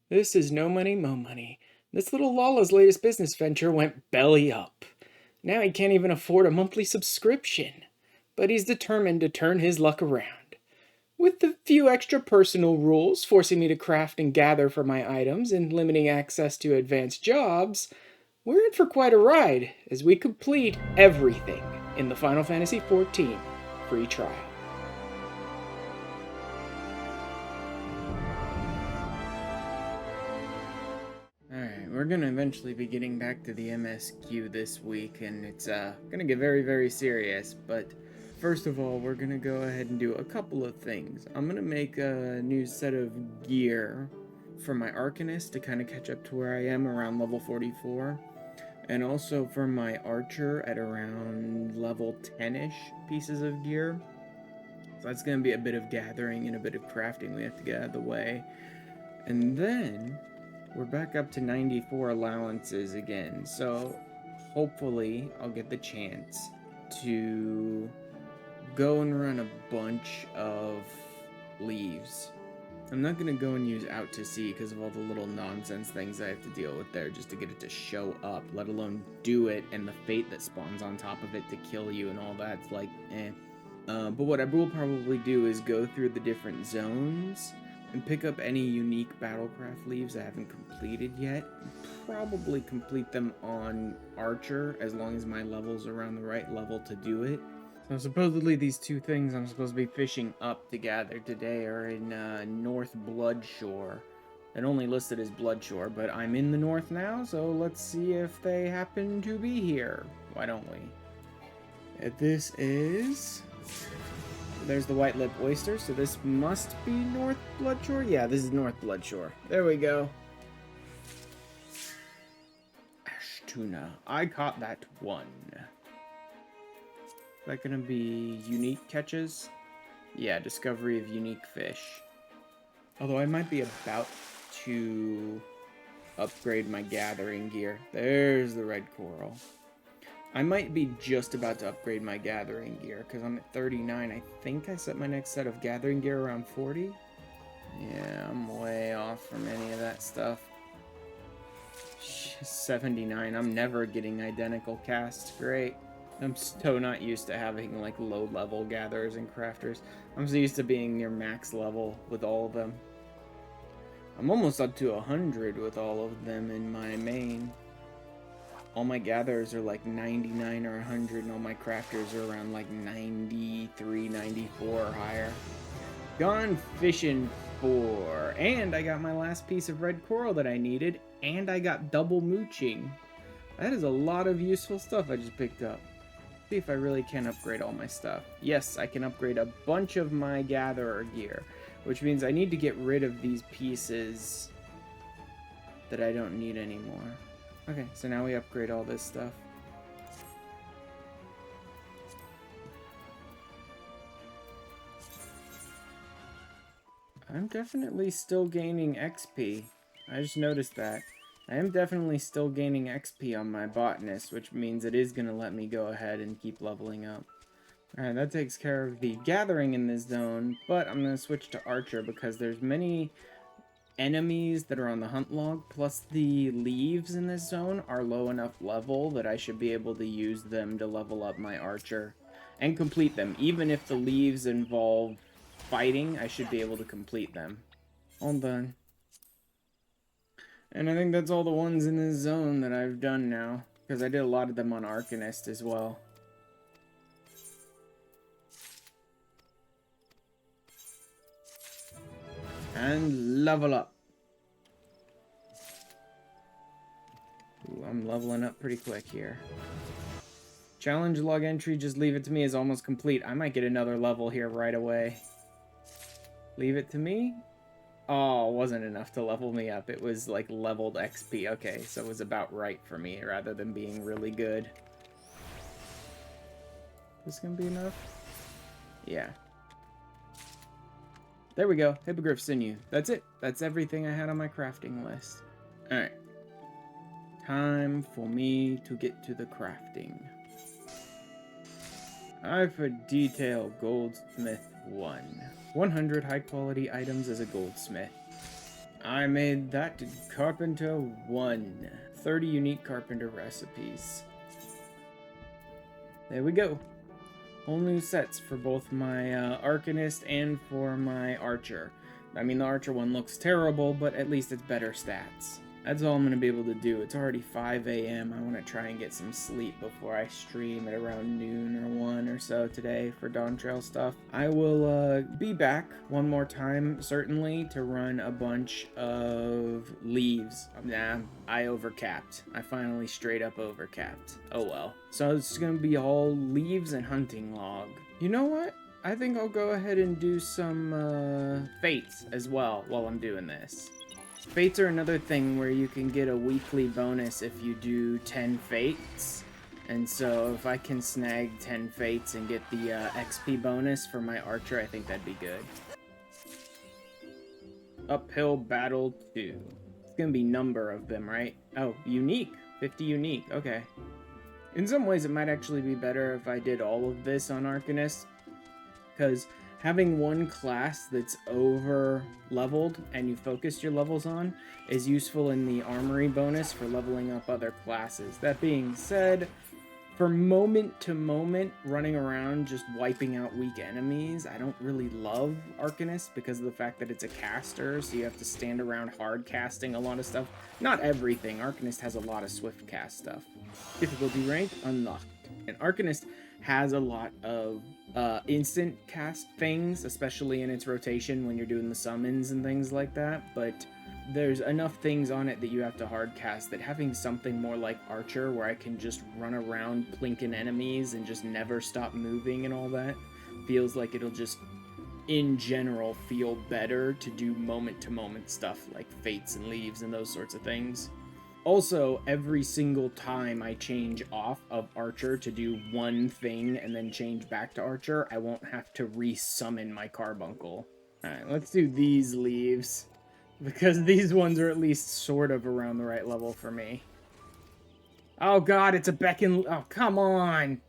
This is no money, mo money. This little Lala's latest business venture went belly up. Now he can't even afford a monthly subscription. But he's determined to turn his luck around. With the few extra personal rules forcing me to craft and gather for my items and limiting access to advanced jobs, we're in for quite a ride as we complete everything in the Final Fantasy XIV free trial. Alright, we're gonna eventually be getting back to the MSQ this week, and it's gonna get very, very serious, but first of all, we're gonna go ahead and do a couple of things. I'm gonna make a new set of gear for my Arcanist to kind of catch up to where I am around level 44, and also for my Archer at around level 10-ish pieces of gear. So that's gonna be a bit of gathering and a bit of crafting we have to get out of the way. And then we're back up to 94 allowances again, so hopefully I'll get the chance to go and run a bunch of leaves. I'm not going to go and use out to sea because of all the little nonsense things I have to deal with there just to get it to show up, let alone do it, and the fate that spawns on top of it to kill you and all that's like, eh. But what I will probably do is go through the different zones and pick up any unique Battlecraft leaves I haven't completed yet. Probably complete them on Archer, as long as my level's around the right level to do it. So supposedly these two things I'm supposed to be fishing up to gather today are in North Bloodshore. It only listed as Bloodshore, but I'm in the north now, so let's see if they happen to be here. Why don't we? This is... There's the white lip oyster, so this must be North Bloodshore? Yeah, this is North Bloodshore. There we go. Ash tuna. I caught that one. Is that gonna be unique catches? Yeah, discovery of unique fish. Although I might be about to upgrade my gathering gear. There's the red coral. I might be just about to upgrade my gathering gear, because I'm at 39. I think I set my next set of gathering gear around 40. Yeah, I'm way off from any of that stuff. 79. I'm never getting identical casts. Great. I'm so not used to having, like, low-level gatherers and crafters. I'm so used to being near max level with all of them. I'm almost up to 100 with all of them in my main. All my gatherers are like 99 or 100, and all my crafters are around like 93, 94 or higher. Gone fishing for, and I got my last piece of red coral that I needed, and I got double mooching. That is a lot of useful stuff I just picked up. See if I really can upgrade all my stuff. Yes, I can upgrade a bunch of my gatherer gear, which means I need to get rid of these pieces that I don't need anymore. Okay, so now we upgrade all this stuff. I'm definitely still gaining XP. I just noticed that. I am definitely still gaining XP on my botanist, which means it is going to let me go ahead and keep leveling up. Alright, that takes care of the gathering in this zone, but I'm going to switch to Archer because there's many enemies that are on the hunt log, plus the leaves in this zone are low enough level that I should be able to use them to level up my Archer and complete them. Even if the leaves involve fighting, I should be able to complete them. All done. And I think that's all the ones in this zone that I've done now, because I did a lot of them on Arcanist as well. And level up. Ooh, I'm leveling up pretty quick here. Challenge log entry, just leave it to me, is almost complete. I might get another level here right away. Leave it to me? Oh, it wasn't enough to level me up. It was like leveled XP. Okay, so it was about right for me rather than being really good. This gonna be enough? Yeah. There we go. Hippogriff sinew. That's it. That's everything I had on my crafting list. Alright. Time for me to get to the crafting. I for detail goldsmith 1. 100 high quality items as a goldsmith. I made that Carpenter 1. 30 unique Carpenter recipes. There we go. Whole new sets for both my Arcanist and for my Archer. I mean, the Archer one looks terrible, but at least it's better stats. That's all I'm going to be able to do. It's already 5 a.m. I want to try and get some sleep before I stream at around noon or 1 or so today for Dawn Trail stuff. I will be back one more time, certainly, to run a bunch of leaves. Nah, I overcapped. I finally straight up overcapped. Oh well. So it's going to be all leaves and hunting log. You know what? I think I'll go ahead and do some fates as well while I'm doing this. Fates are another thing where you can get a weekly bonus if you do 10 fates. And so if I can snag 10 fates and get the XP bonus for my Archer, I think that'd be good. Uphill Battle 2. It's gonna be number of them, right? Oh, unique. 50 unique. Okay. In some ways, it might actually be better if I did all of this on Arcanist, because having one class that's over leveled and you focus your levels on is useful in the armory bonus for leveling up other classes. That being said, for moment to moment running around just wiping out weak enemies, I don't really love Arcanist because of the fact that it's a caster, so you have to stand around hard casting a lot of stuff. Not everything. Arcanist has a lot of swift cast stuff. Difficulty rank unlocked. And Arcanist has a lot of instant cast things, especially in its rotation when you're doing the summons and things like that, but there's enough things on it that you have to hard cast that having something more like Archer where I can just run around plinking enemies and just never stop moving and all that feels like it'll just in general feel better to do moment to moment stuff like fates and leaves and those sorts of things. Also, every single time I change off of Archer to do one thing and then change back to Archer, I won't have to resummon my Carbuncle. Alright, let's do these leaves, because these ones are at least sort of around the right level for me. Oh god, it's a Beckon... Oh, come on!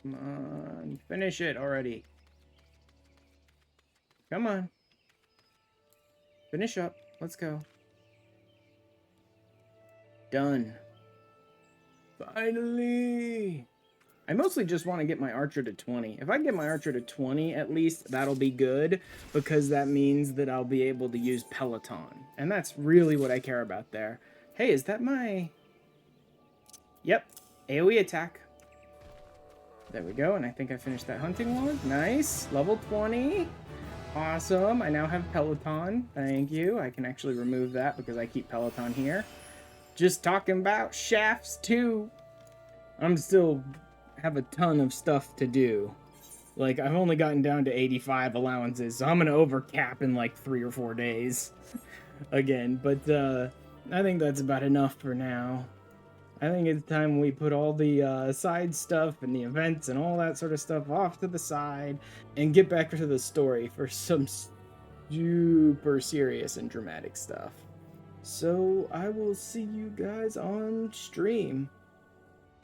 Come on, finish it already. Come on. Finish up. Let's go. Done. Finally! I mostly just want to get my Archer to 20. If I can get my Archer to 20, at least, that'll be good, because that means that I'll be able to use Peloton. And that's really what I care about there. Hey, is that my... Yep. AoE attack. There we go, and I think I finished that hunting log. Nice. Level 20. Awesome. I now have Peloton. Thank you. I can actually remove that because I keep Peloton here. Just talking about shafts too. I'm still have a ton of stuff to do. Like, I've only gotten down to 85 allowances, so I'm gonna overcap in like 3 or 4 days again. But I think that's about enough for now. I think it's time we put all the side stuff and the events and all that sort of stuff off to the side and get back to the story for some super serious and dramatic stuff. So I will see you guys on stream.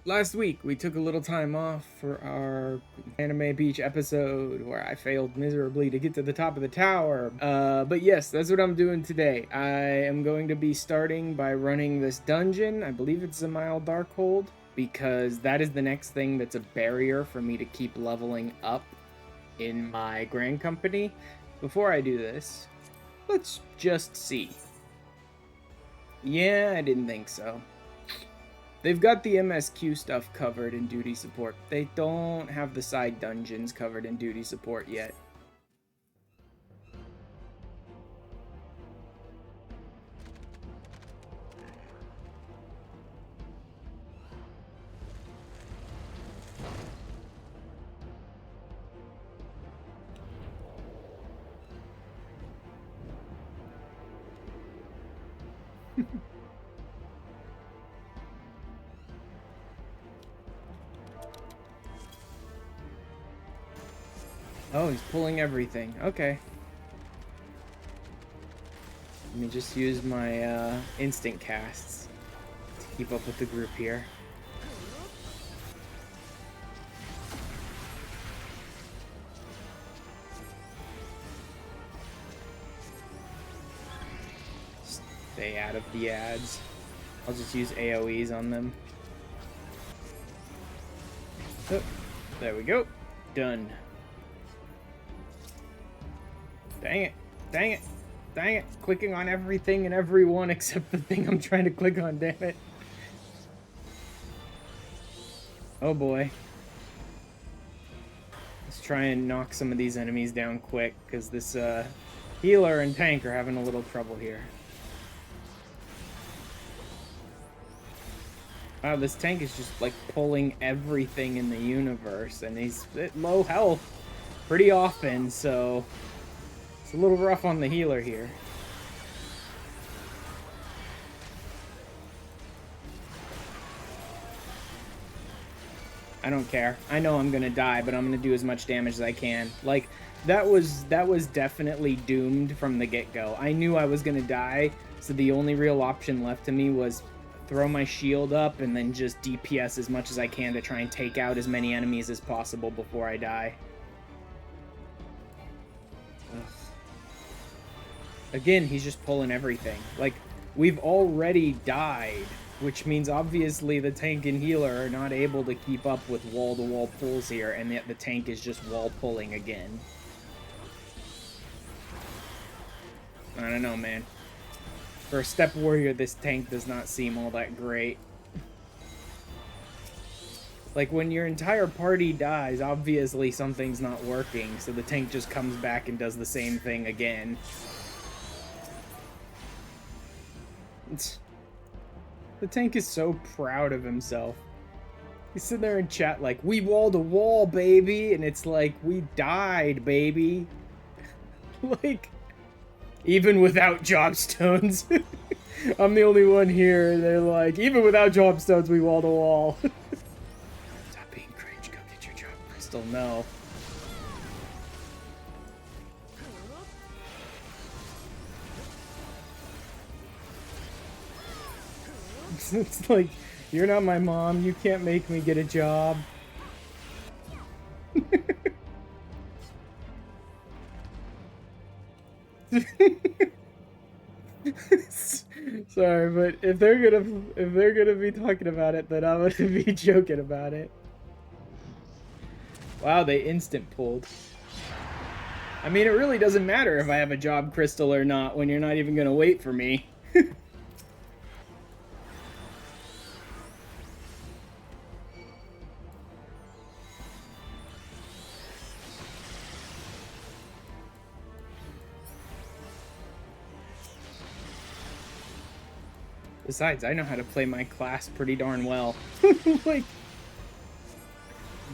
Last week, we took a little time off for our Anime Beach episode where I failed miserably to get to the top of the tower. But yes, that's what I'm doing today. I am going to be starting by running this dungeon. I believe it's Zamile Darkhold, because that is the next thing that's a barrier for me to keep leveling up in my Grand Company. Before I do this, let's just see. Yeah, I didn't think so. They've got the MSQ stuff covered in duty support. They don't have the side dungeons covered in duty support yet. Oh, he's pulling everything. Okay. Let me just use my instant casts to keep up with the group here. Stay out of the ads. I'll just use AoEs on them. Oh, there we go. Done. Dang it. Dang it. Dang it. Clicking on everything and everyone except the thing I'm trying to click on, damn it. Oh boy. Let's try and knock some of these enemies down quick, because this healer and tank are having a little trouble here. Wow, this tank is just like pulling everything in the universe, and he's at low health pretty often, so it's a little rough on the healer here. I don't care. I know I'm gonna die, but I'm gonna do as much damage as I can. Like, that was definitely doomed from the get-go. I knew I was gonna die, so the only real option left to me was throw my shield up and then just DPS as much as I can to try and take out as many enemies as possible before I die. Ugh. Again, he's just pulling everything. Like, we've already died, which means obviously the tank and healer are not able to keep up with wall-to-wall pulls here, and yet the tank is just wall-pulling again. I don't know, man. For a step warrior, this tank does not seem all that great. Like, when your entire party dies, obviously something's not working, so the tank just comes back and does the same thing again. The tank is so proud of himself. He's sitting there in chat like, we walled a wall, baby! And it's like, we died, baby! Like, even without jobstones. I'm the only one here, and they're like, even without jobstones, we walled a wall. Stop being cringe, go get your job crystal, no. It's like, you're not my mom, you can't make me get a job. Sorry, but if they're gonna be talking about it, then I'm gonna be joking about it. Wow, they instant pulled. I mean, it really doesn't matter if I have a job crystal or not when you're not even gonna wait for me. Besides, I know how to play my class pretty darn well. Like,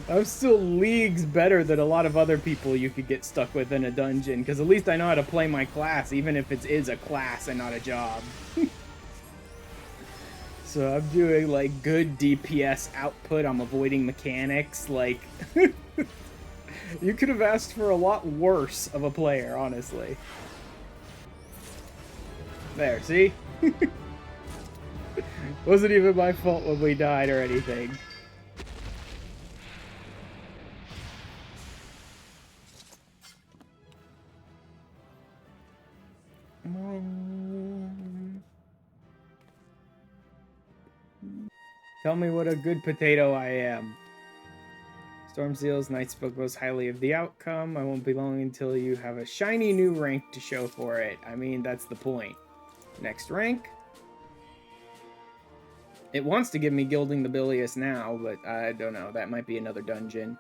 I'm still leagues better than a lot of other people you could get stuck with in a dungeon, because at least I know how to play my class, even if it is a class and not a job. So I'm doing, like, good DPS output, I'm avoiding mechanics, like... You could have asked for a lot worse of a player, honestly. There, see? Wasn't even my fault when we died or anything. Tell me what a good potato I am. Storm Seals, Night spoke most highly of the outcome. I won't be long until you have a shiny new rank to show for it. I mean, that's the point. Next rank. It wants to give me Gilding the Bilious now, but I don't know. That might be another dungeon.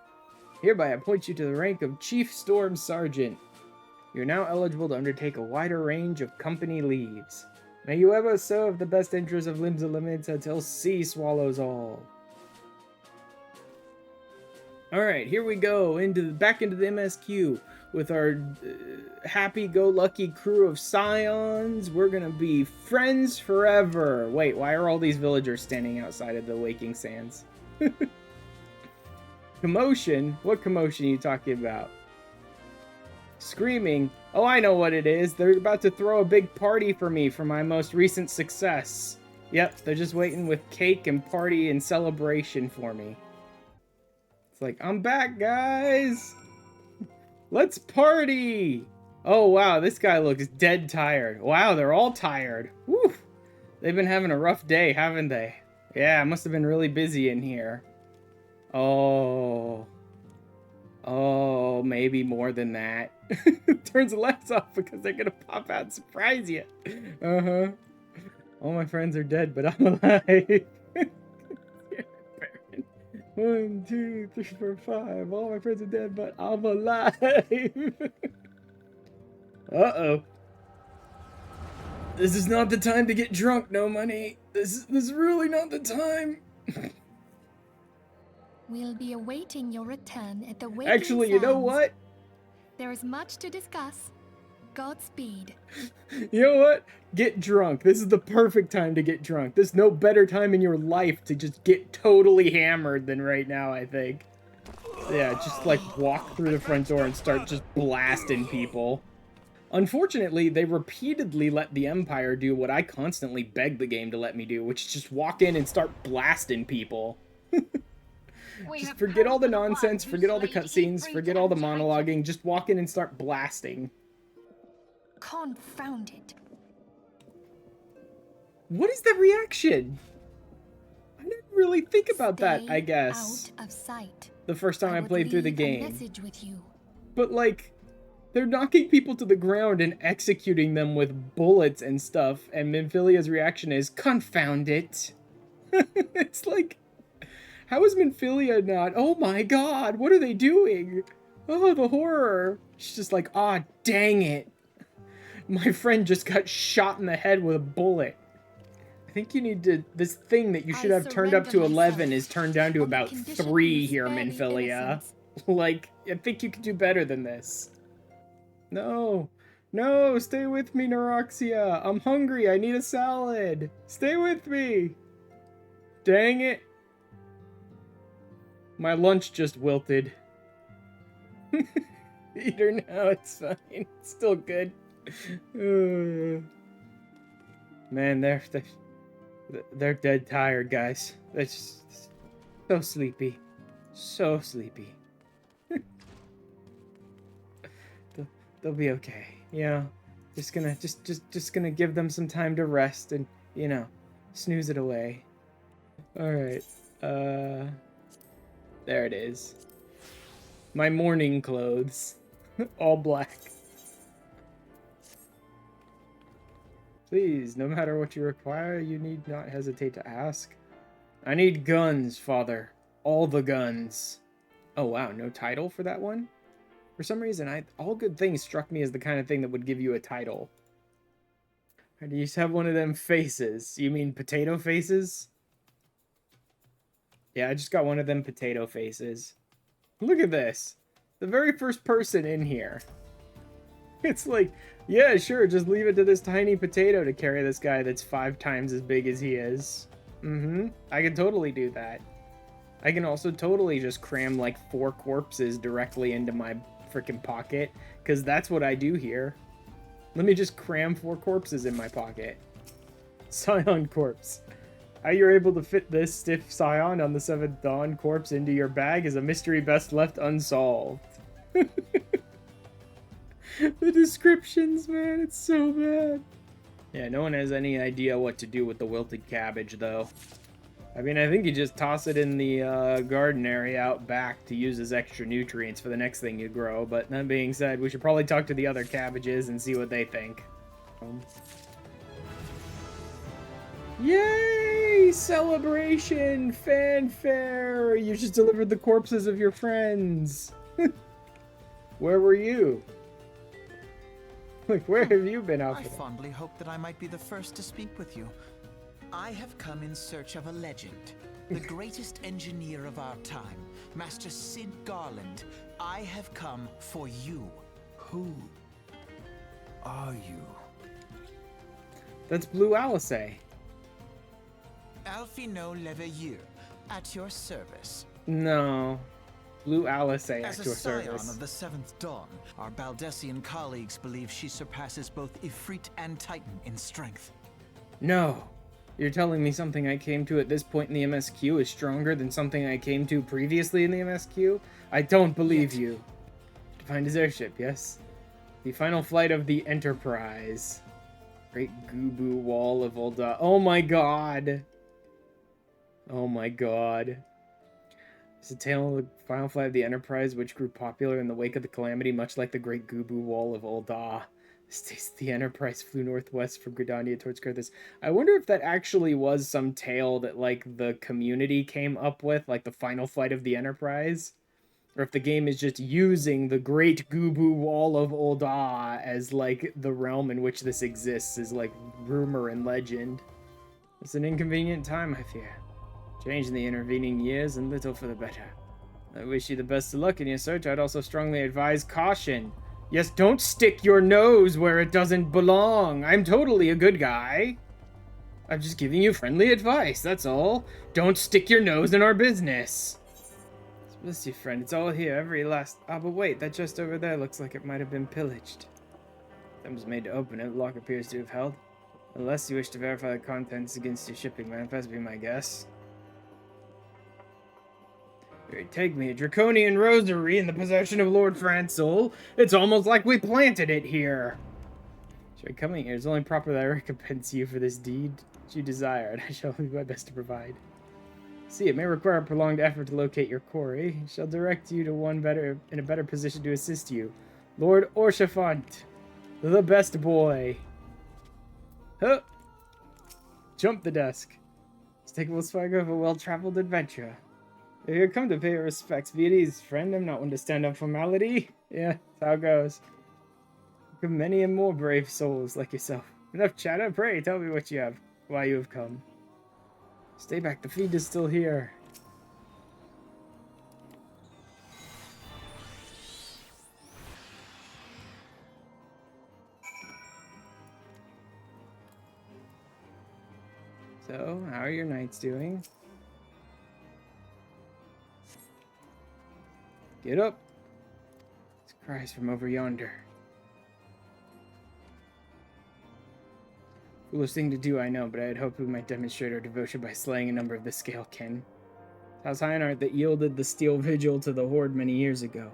Hereby, I appoint you to the rank of Chief Storm Sergeant. You're now eligible to undertake a wider range of company leads. May you ever serve the best interests of Limbs Unlimited until sea swallows all. Alright, here we go, back into the MSQ with our happy-go-lucky crew of scions. We're gonna be friends forever. Wait, why are all these villagers standing outside of the Waking Sands? Commotion? What commotion are you talking about? Screaming? Oh, I know what it is. They're about to throw a big party for me for my most recent success. Yep, they're just waiting with cake and party and celebration for me. It's like, I'm back, guys! Let's party! Oh, wow, this guy looks dead tired. Wow, they're all tired. Woo! They've been having a rough day, haven't they? Yeah, it must have been really busy in here. Oh. Oh, maybe more than that. Turns the lights off because they're gonna pop out and surprise you. Uh-huh. All my friends are dead, but I'm alive. 1, 2, 3, 4, 5. All my friends are dead, but I'm alive. Uh-oh. This is not the time to get drunk, Nomuni. This is really not the time. We'll be awaiting your return at the waiting Actually, you know sands. what? There is much to discuss. Godspeed. You know what? Get drunk. This is the perfect time to get drunk. There's no better time in your life to just get totally hammered than right now, I think. Yeah, just like walk through the front door and start just blasting people. Unfortunately, they repeatedly let the Empire do what I constantly beg the game to let me do, which is just walk in and start blasting people. Just forget all the nonsense, forget all the cutscenes, forget all the monologuing, just walk in and start blasting. Confound it. What is the reaction? I didn't really think about that, I guess. Out of sight. The first time I played through the game. Message with you. But like, they're knocking people to the ground and executing them with bullets and stuff, and Minfilia's reaction is, confound it. It's like, how is Minfilia not, oh my god, what are they doing? Oh, the horror. She's just like, aw, dang it. My friend just got shot in the head with a bullet. I think you need to, this thing that you should have turned up to 11 is turned down to about 3 here, Minfilia. Like, I think you could do better than this. No. No, stay with me, Neuroxia. I'm hungry. I need a salad. Stay with me. Dang it. My lunch just wilted. Eat her now, it's fine. It's still good. Man, they're dead tired, guys. They're just so sleepy. So sleepy. They'll be okay. You know, just gonna give them some time to rest and, you know, snooze it away. Alright. There it is. My morning clothes. All black. Please, no matter what you require, you need not hesitate to ask. I need guns, Father. All the guns. Oh wow, no title for that one? For some reason, all good things struck me as the kind of thing that would give you a title. Or do you just have one of them faces? You mean potato faces? Yeah, I just got one of them potato faces. Look at this. The very first person in here. It's like, yeah, sure, just leave it to this tiny potato to carry this guy that's 5 times as big as he is. I can totally do that. I can also totally just cram like 4 corpses directly into my freaking pocket, because that's what I do here. Let me just cram 4 corpses in my pocket. Scion corpse. How you're able to fit this stiff Scion on the 7th Dawn corpse into your bag is a mystery best left unsolved. The descriptions, man, it's so bad. Yeah, no one has any idea what to do with the wilted cabbage, though. I mean, I think you just toss it in the garden area out back to use as extra nutrients for the next thing you grow, but that being said, we should probably talk to the other cabbages and see what they think. Yay! Celebration! Fanfare! You just delivered the corpses of your friends! Where were you? Like, where have you been, Alpha? I fondly hoped that I might be the first to speak with you. I have come in search of a legend, the greatest engineer of our time, Master Sid Garland. I have come for you. Who are you? That's Blue Alice. Alphino Leveilleur, at your service. No. Blue Alice at As a your scion service. of the 7th Dawn, our Baldessian colleagues believe she surpasses both Ifrit and Titan in strength. No. You're telling me something I came to at this point in the MSQ is stronger than something I came to previously in the MSQ? I don't believe you. To find his airship, yes? The final flight of the Enterprise. Great Gubu Wall of Ulda. Oh my god! Oh my god. It's a tale of the final flight of the Enterprise, which grew popular in the wake of the Calamity, much like the Great Gubu Wall of Ulda. The Enterprise flew northwest from Gridania towards Kurthus. I wonder if that actually was some tale that, like, the community came up with, like the final flight of the Enterprise. Or if the game is just using the Great Gubu Wall of Ulda as, like, the realm in which this exists, as, like, rumor and legend. It's an inconvenient time, I fear. Change in the intervening years, and little for the better. I wish you the best of luck in your search. I'd also strongly advise caution. Yes, don't stick your nose where it doesn't belong. I'm totally a good guy. I'm just giving you friendly advice, that's all. Don't stick your nose in our business. Bless you, friend. It's all here, every last... Oh, but wait, that chest over there looks like it might have been pillaged. Attempts made to open it. Lock appears to have held. Unless you wish to verify the contents against your shipping manifest, be my guess. Here, take me, a draconian rosary in the possession of Lord Francel. It's almost like we planted it here. Should I come in here? It's only proper that I recompense you for this deed which you desire, and I shall do my best to provide. See, it may require a prolonged effort to locate your quarry. I shall direct you to one better in a better position to assist you. Lord Orchefant, the best boy. Huh. Jump the desk. Let's take a swagger of a well-traveled adventure. If you come to pay your respects, be at ease, friend. I'm not one to stand up formality. Yeah, that's how it goes. Look at many and more brave souls like yourself. Enough chatter. Pray, tell me what you have, why you have come. Stay back. The feed is still here. So, how are your knights doing? Get up! It's cries from over yonder. Foolish thing to do, I know, but I had hoped we might demonstrate our devotion by slaying a number of the Scalekin. House Heinart that yielded the Steel Vigil to the Horde many years ago.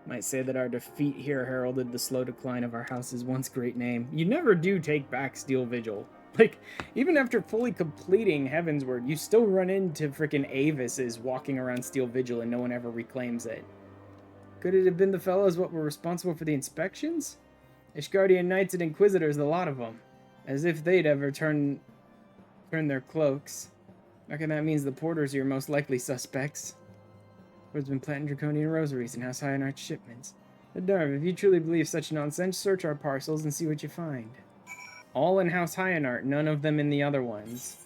Might say that our defeat here heralded the slow decline of our house's once great name. You never do take back Steel Vigil. Like, even after fully completing Heavensward, you still run into frickin' Avises walking around Steel Vigil and no one ever reclaims it. Could it have been the fellows what were responsible for the inspections? Ishgardian Knights and Inquisitors, a lot of them. As if they'd ever turn their cloaks. I reckon that means the porters are your most likely suspects. Who's been planting draconian rosaries in House Heinart's shipments. The nerve, if you truly believe such nonsense, search our parcels and see what you find. All in House Heinart, none of them in the other ones.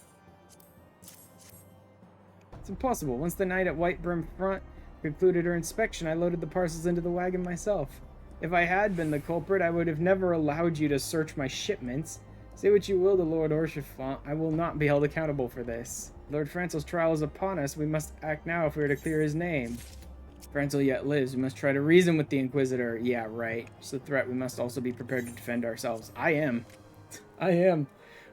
It's impossible. Once the knight at Whitebrim Front concluded her inspection, I loaded the parcels into the wagon myself. If I had been the culprit, I would have never allowed you to search my shipments. Say what you will to Lord Orchefant, I will not be held accountable for this. Lord Francel's trial is upon us. We must act now if we are to clear his name. Francel yet lives. We must try to reason with the Inquisitor. Yeah, right. It's a threat. We must also be prepared to defend ourselves. I am.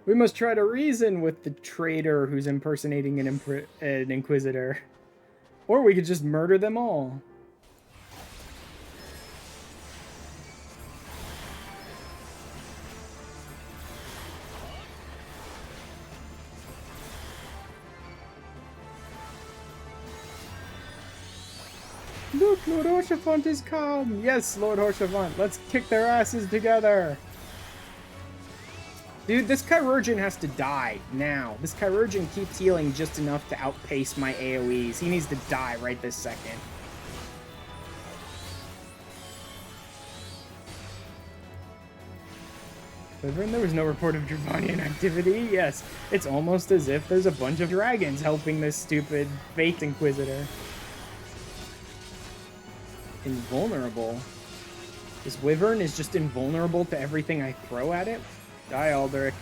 We must try to reason with the traitor who's impersonating an Inquisitor. Or we could just murder them all. Look, Lord Orchefant is come! Yes, Lord Orchefant, let's kick their asses together! Dude, this Chirurgeon has to die, now. This Chirurgeon keeps healing just enough to outpace my AoEs. He needs to die right this second. There was no report of Dravanian activity. Yes, it's almost as if there's a bunch of dragons helping this stupid Fate Inquisitor. Invulnerable. This Wyvern is just invulnerable to everything I throw at it. Die, Alderic.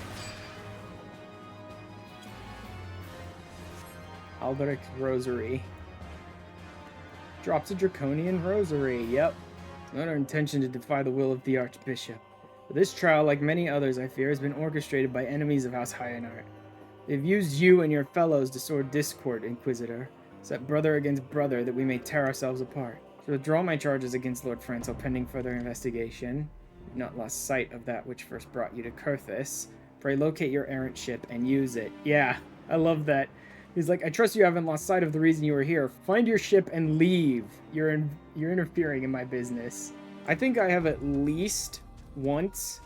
Alderic's Rosary. Drops a Draconian Rosary. Yep. It's not our intention to defy the will of the Archbishop. But this trial, like many others, I fear, has been orchestrated by enemies of House Heinart. They've used you and your fellows to sow discord, Inquisitor. Set brother against brother that we may tear ourselves apart. To withdraw my charges against Lord Francel pending further investigation. not lost sight of that which first brought you to Kurthus. Pray locate your errant ship and use it. Yeah, I love that. He's like, I trust you haven't lost sight of the reason you were here. Find your ship and leave. You're interfering in my business. I think I have at least once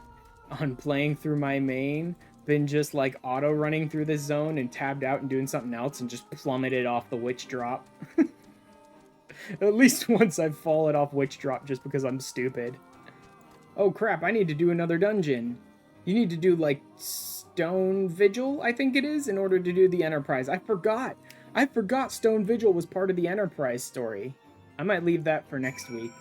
on playing through my main been just like auto running through this zone and tabbed out and doing something else and just plummeted off the witch drop. At least once I've fallen off witch drop just because I'm stupid. Oh crap, I need to do another dungeon. You need to do like Stone Vigil, I think it is, in order to do the Enterprise. I forgot. Stone Vigil was part of the Enterprise story. I might leave that for next week.